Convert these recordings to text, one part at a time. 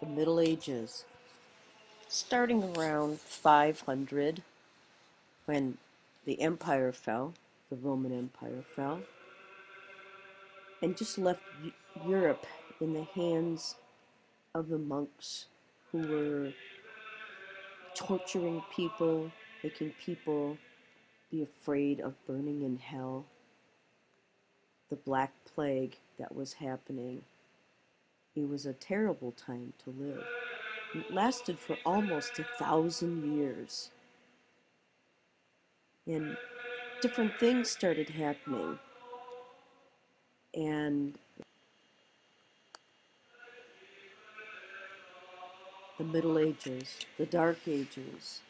The Middle Ages, starting around 500 when the empire fell, the Roman Empire fell, and just left Europe in the hands of the monks who were torturing people, making people be afraid of burning in hell. The Black Plague that was happening. It was a terrible time to live. It lasted for almost 1,000 years. And different things started happening. And the Middle Ages, the Dark Ages,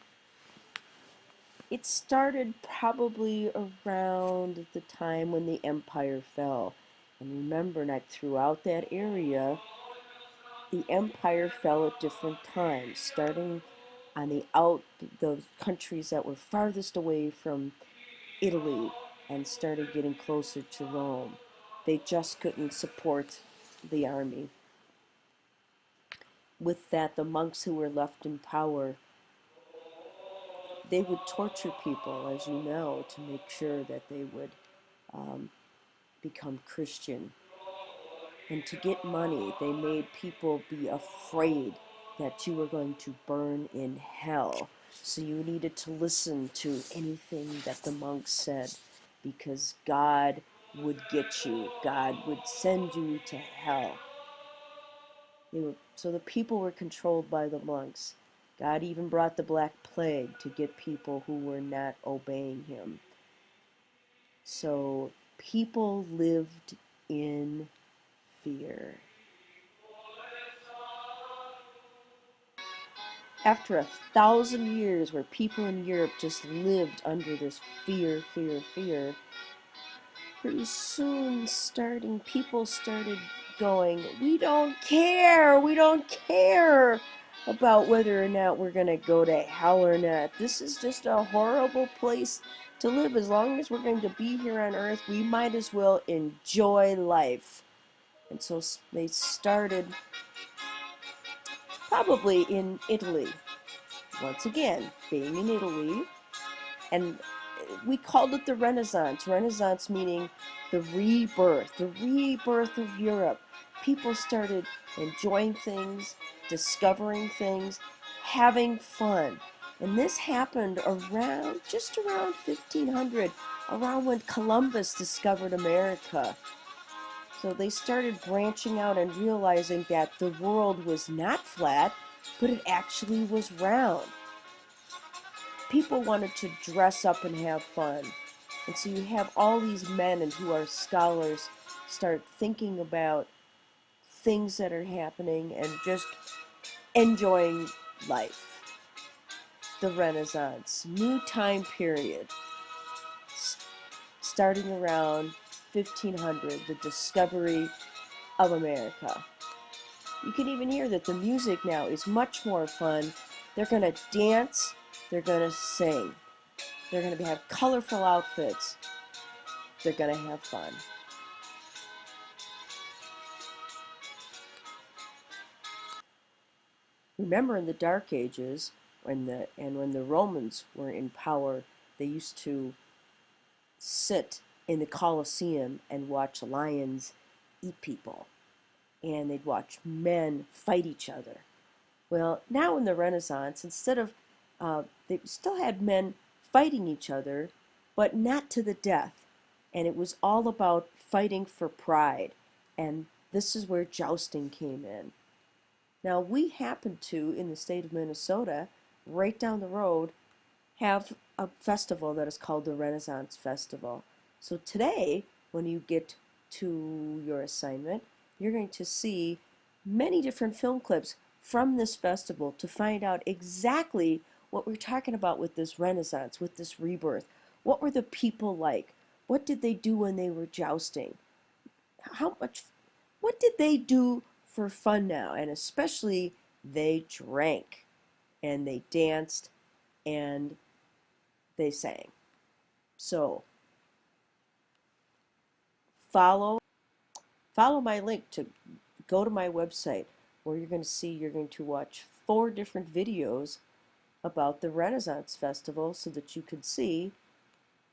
it started probably around the time when the empire fell. And remember, like throughout that area, the empire fell at different times, starting on the countries that were farthest away from Italy and started getting closer to Rome. They just couldn't support the army. With that, the monks who were left in power, they would torture people, as you know, to make sure that they would um, become Christian. And to get money, they made people be afraid that you were going to burn in hell. So you needed to listen to anything that the monks said because God would get you. God would send you to hell. So the people were controlled by the monks. God even brought the Black Plague to get people who were not obeying him. So people lived in fear. After 1,000 years where people in Europe just lived under this fear, fear, fear, pretty soon people started going, we don't care about whether or not we're going to go to hell or not. This is just a horrible place to live. As long as we're going to be here on earth, we might as well enjoy life. And so they started probably in Italy. Once again, being in Italy, and we called it the Renaissance. Renaissance meaning the rebirth of Europe. People started enjoying things, discovering things, having fun. And this happened just around 1500, around when Columbus discovered America. So they started branching out and realizing that the world was not flat, but it actually was round. People wanted to dress up and have fun. And so you have all these men and who are scholars start thinking about things that are happening and just enjoying life. The Renaissance, new time period, starting around 1500, the discovery of America. You can even hear that the music now is much more fun. They're going to dance, they're going to sing. They're going to have colorful outfits. They're going to have fun. Remember in the Dark Ages, when the Romans were in power, they used to sit in the Colosseum and watch lions eat people. And they'd watch men fight each other. Well, now in the Renaissance, instead of, they still had men fighting each other, but not to the death. And it was all about fighting for pride. And this is where jousting came in. Now, we happen to, in the state of Minnesota, right down the road, have a festival that is called the Renaissance Festival. So today, when you get to your assignment, you're going to see many different film clips from this festival to find out exactly what we're talking about with this Renaissance, with this rebirth. What were the people like? What did they do when they were jousting? What did they do for fun now? And especially, they drank and they danced and they sang. So follow my link to go to my website where you're going to watch 4 different videos about the Renaissance Festival so that you could see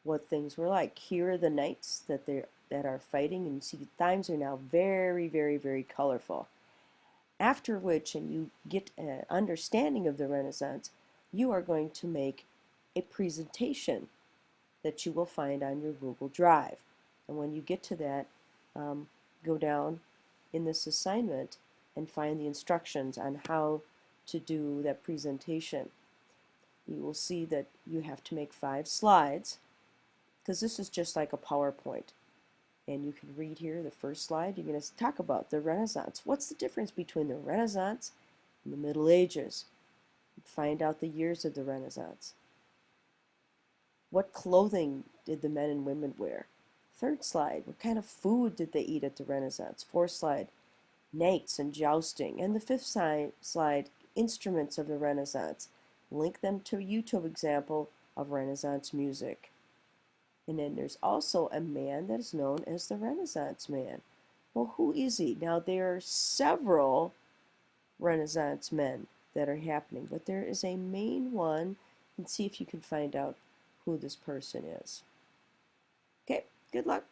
what things were like. Here are the knights that are fighting, and you see the times are now very, very, very colorful. After which, and you get an understanding of the Renaissance, you are going to make a presentation that you will find on your Google Drive. And when you get to that, go down in this assignment and find the instructions on how to do that presentation. You will see that you have to make 5 slides, because this is just like a PowerPoint. And you can read here the first slide. You're going to talk about the Renaissance. What's the difference between the Renaissance and the Middle Ages? Find out the years of the Renaissance. What clothing did the men and women wear? Third slide, what kind of food did they eat at the Renaissance? Fourth slide, knights and jousting. And the fifth slide, instruments of the Renaissance. Link them to a YouTube example of Renaissance music. And then there's also a man that is known as the Renaissance man. Well, who is he? Now, there are several Renaissance men that are happening, but there is a main one, and see if you can find out who this person is. Okay, good luck.